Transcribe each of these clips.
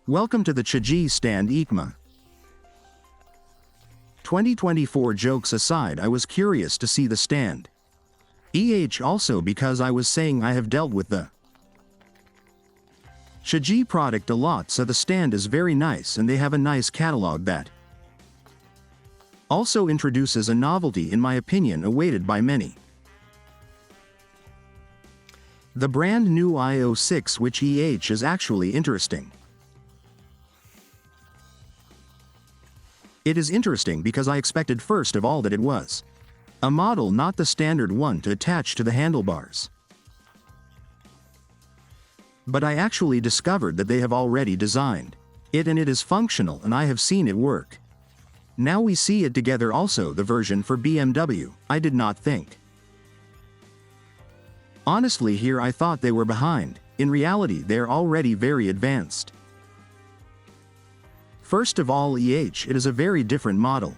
Welcome to the Chigee stand EICMA. 2024 jokes aside, I was curious to see the stand. Also because I was saying I have dealt with the Chigee product a lot, so the stand is very nice and they have a nice catalog that also introduces a novelty, in my opinion, awaited by many. The brand new AIO-6, which is actually interesting. It is interesting because I expected first of all that it was a model, not the standard one to attach to the handlebars. But I actually discovered that they have already designed it and it is functional, and I have seen it work. Now we see it together. Also the version for BMW, I did not think. Honestly, here I thought they were behind. In reality, they're already very advanced. First of all, it is a very different model.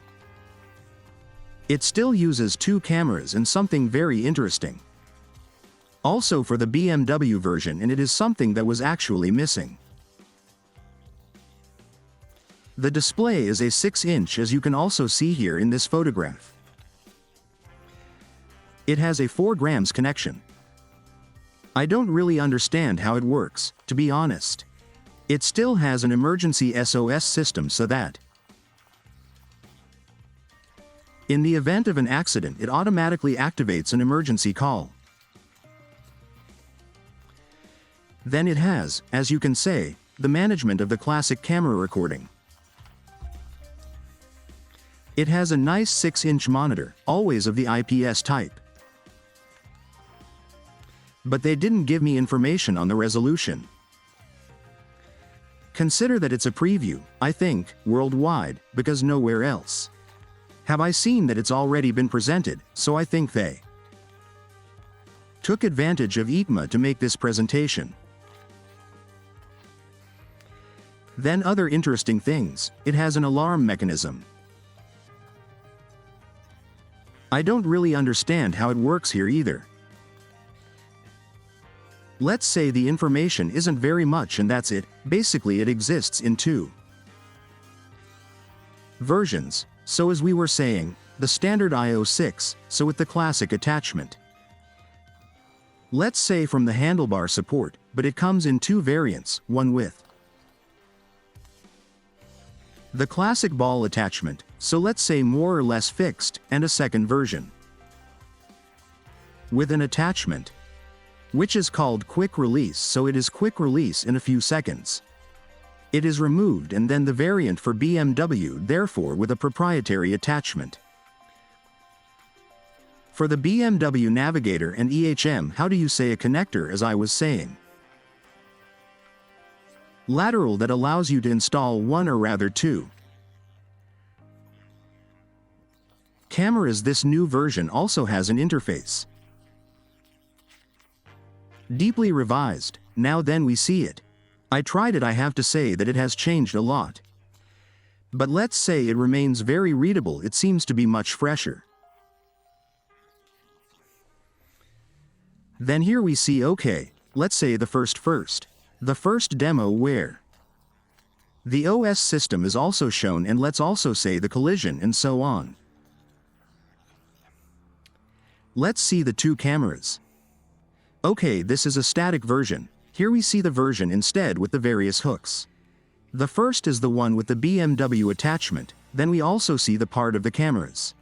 It still uses 2 cameras and something very interesting also for the BMW version, and it is something that was actually missing. The display is a 6-inch, as you can also see here in this photograph. It has a 4 grams connection. I don't really understand how it works, to be honest. It still has an emergency SOS system, so that in the event of an accident, it automatically activates an emergency call. Then it has, as you can say, the management of the classic camera recording. It has a nice 6-inch monitor, always of the IPS type. But they didn't give me information on the resolution. Consider that it's a preview, I think, worldwide, because nowhere else have I seen that it's already been presented, so I think they took advantage of EICMA to make this presentation. Then other interesting things, it has an alarm mechanism. I don't really understand how it works here either. Let's say the information isn't very much and that's it. Basically it exists in 2 versions, so as we were saying, the standard AIO-6, so with the classic attachment. Let's say from the handlebar support, but it comes in 2 variants, one with the classic ball attachment, so let's say more or less fixed, and a second version with an attachment which is called quick release, so it is quick release in a few seconds. It is removed, and then the variant for BMW, therefore with a proprietary attachment. For the BMW Navigator and how do you say a connector, as I was saying. Lateral, that allows you to install 1 or rather 2 cameras. This new version also has an interface deeply revised. Now then we see it. I tried it. I have to say that it has changed a lot. But let's say it remains very readable. It seems to be much fresher. Then here we see, okay, let's say the first demo where the OS system is also shown, and let's also say the collision and so on. Let's see the 2 cameras. Okay, this is a static version. Here we see the version instead with the various hooks. The first is the one with the BMW attachment, then we also see the part of the cameras.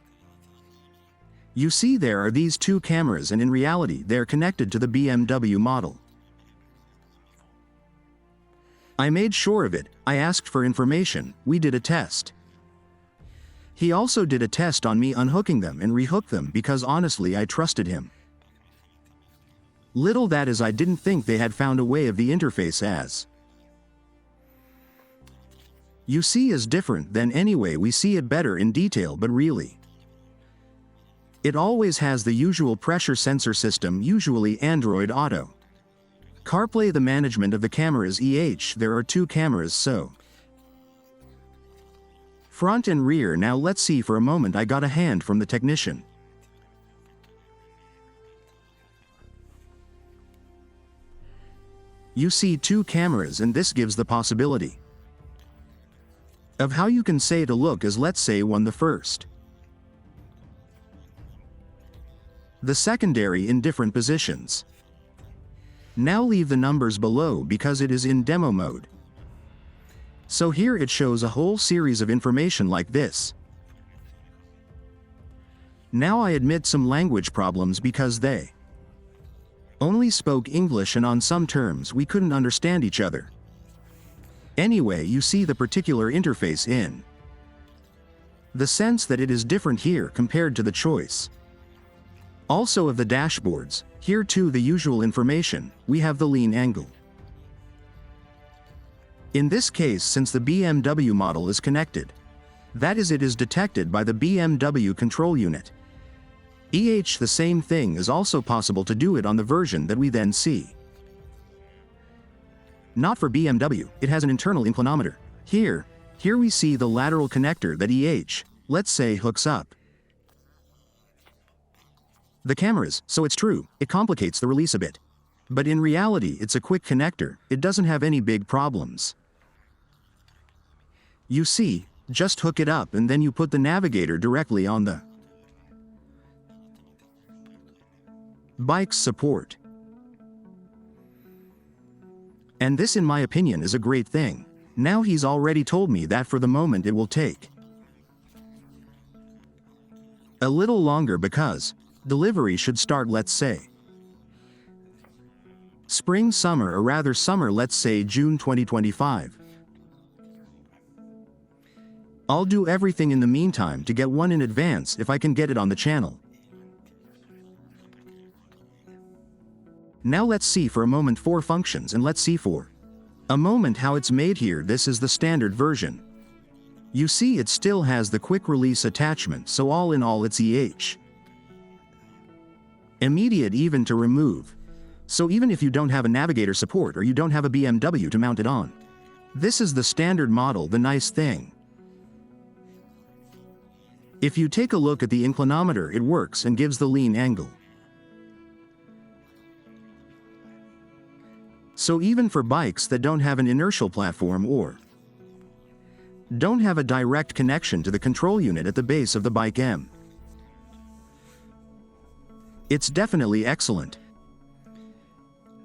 You see there are these 2 cameras, and in reality they're connected to the BMW model. I made sure of it. I asked for information. We did a test. He also did a test on me unhooking them and rehooked them, because honestly I trusted him. Little that is, I didn't think they had found a way of the interface as you see is different. Then anyway we see it better in detail, but really it always has the usual pressure sensor system, usually Android Auto. CarPlay, the management of the cameras. There are 2 cameras, so front and rear. Now let's see for a moment. I got a hand from the technician. You see 2 cameras, and this gives the possibility of how you can say to look as let's say one the first. The secondary in different positions. Now leave the numbers below because it is in demo mode. So here it shows a whole series of information like this. Now I admit some language problems because they only spoke English and on some terms we couldn't understand each other. Anyway, you see the particular interface in the sense that it is different here compared to the choice. Also of the dashboards, here too the usual information, we have the lean angle. In this case, since the BMW model is connected, that is, it is detected by the BMW control unit. The same thing is also possible to do it on the version that we then see. Not for BMW, it has an internal inclinometer. Here we see the lateral connector that let's say, hooks up the cameras, so it's true, it complicates the release a bit. But in reality it's a quick connector, it doesn't have any big problems. You see, just hook it up and then you put the navigator directly on the bike's support. And this in my opinion is a great thing. Now he's already told me that for the moment it will take a little longer because delivery should start, let's say, spring summer, or rather summer, let's say June 2025. I'll do everything in the meantime to get one in advance if I can get it on the channel. Now let's see for a moment 4 functions, and let's see for a moment how it's made here. This is the standard version. You see it still has the quick release attachment, so all in all it's immediate even to remove. So even if you don't have a navigator support or you don't have a BMW to mount it on, this is the standard model. The nice thing, if you take a look at the inclinometer, it works and gives the lean angle. So even for bikes that don't have an inertial platform or don't have a direct connection to the control unit at the base of the bike it's definitely excellent.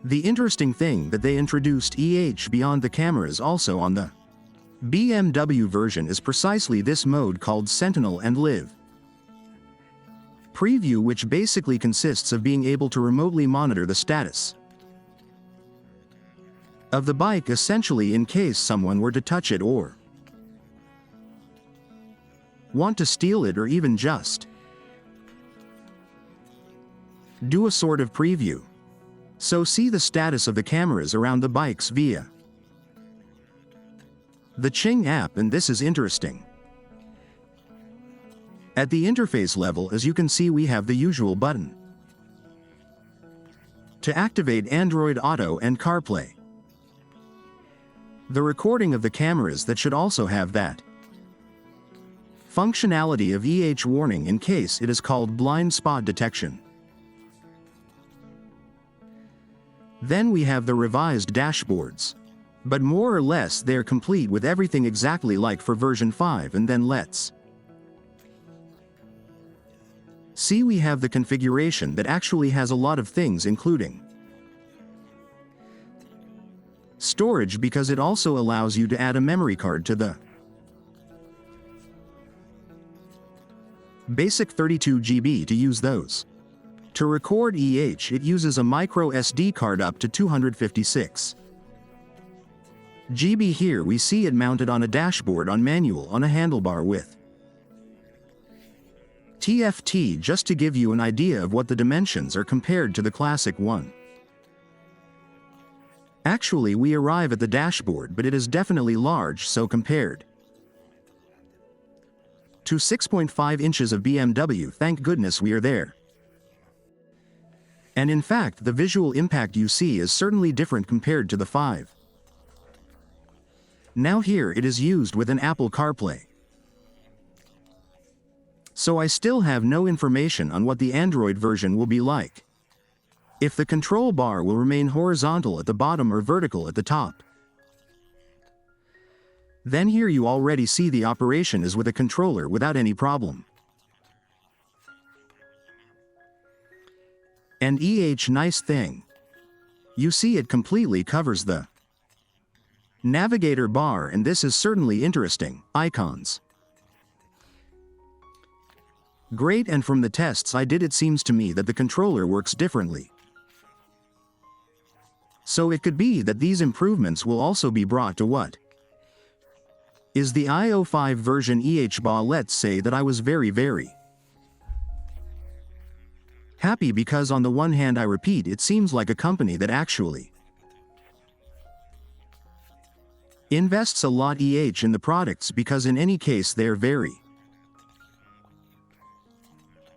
The interesting thing that they introduced beyond the cameras also on the BMW version is precisely this mode called Sentinel and Live Preview, which basically consists of being able to remotely monitor the status of the bike, essentially in case someone were to touch it or want to steal it, or even just do a sort of preview. So see the status of the cameras around the bikes via the Chigee app, and this is interesting. At the interface level, as you can see, we have the usual button to activate Android Auto and CarPlay. The recording of the cameras that should also have that functionality of warning in case it is called blind spot detection. Then we have the revised dashboards. But more or less they're complete with everything exactly like for version 5, and then let's see, we have the configuration that actually has a lot of things, including storage, because it also allows you to add a memory card to the basic 32 GB to use those. To record it uses a micro SD card up to 256 GB. Here we see it mounted on a dashboard on manual on a handlebar with TFT, just to give you an idea of what the dimensions are compared to the classic one. Actually we arrive at the dashboard, but it is definitely large, so compared to 6.5 inches of BMW, thank goodness we are there. And in fact the visual impact you see is certainly different compared to the 5. Now here it is used with an Apple CarPlay. So I still have no information on what the Android version will be like. If the control bar will remain horizontal at the bottom or vertical at the top. Then here you already see the operation is with a controller without any problem. And nice thing. You see it completely covers the navigator bar, and this is certainly interesting. Icons. Great, and from the tests I did it seems to me that the controller works differently. So it could be that these improvements will also be brought to what is the IO5 version EICMA. Let's say that I was very happy because on the one hand, I repeat, it seems like a company that actually invests a lot in the products, because in any case they're very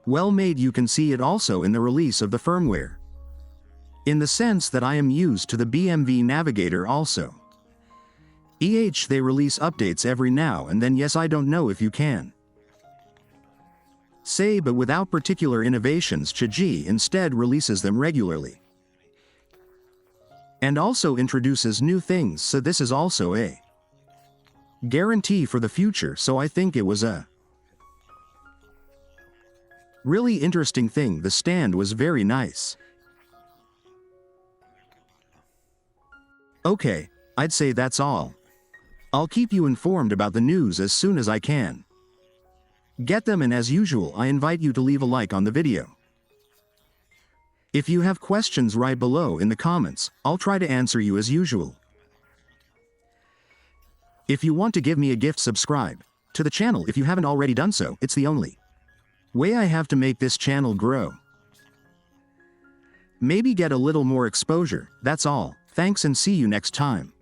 well made. You can see it also in the release of the firmware, in the sense that I am used to the BMW navigator also. They release updates every now and then. Yes, I don't know if you can say, but without particular innovations, Chigee instead releases them regularly and also introduces new things, so this is also a guarantee for the future. So I think it was a really interesting thing. The stand was very nice. Okay, I'd say that's all. I'll keep you informed about the news as soon as I can get them, and as usual I invite you to leave a like on the video. If you have questions, write below in the comments. I'll try to answer you as usual. If you want to give me a gift, subscribe to the channel if you haven't already done so. It's the only way I have to make this channel grow. Maybe get a little more exposure. That's all. Thanks, and see you next time.